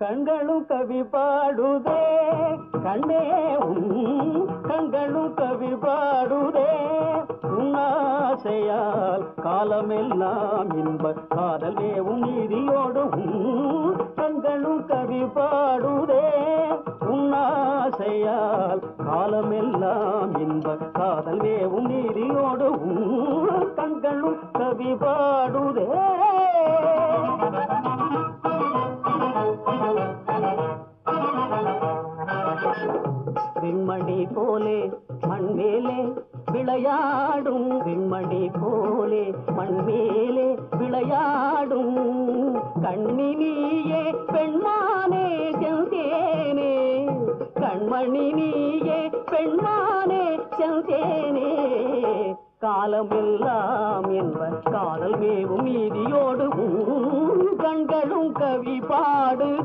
கண்களும் கவி பாடுதே கண்ணே கண்களும் கவி பாடுதே உன்னாசையால் காலமெல்லாம் இன்ப காதல் மேவும் நீதியோடும் கண்களும் கவி பாடுதே உன்னாசையால் காலமெல்லாம் இன்ப காதல் மேவும் நீதியோடும் கண்களும் கவி பாடுதே விண்மணி போலே மண்மேலே விளையாடும் விண்மணி போலே மண்மேலே விளையாடும் கண்ணினியே பெண்மானே செந்தேனே கண்மணி நீயே பெண்மானே செந்தேனே காலமெல்லாம் என்ப காதல் மேவும் நீதியோடு கண்களும் கவி பாடு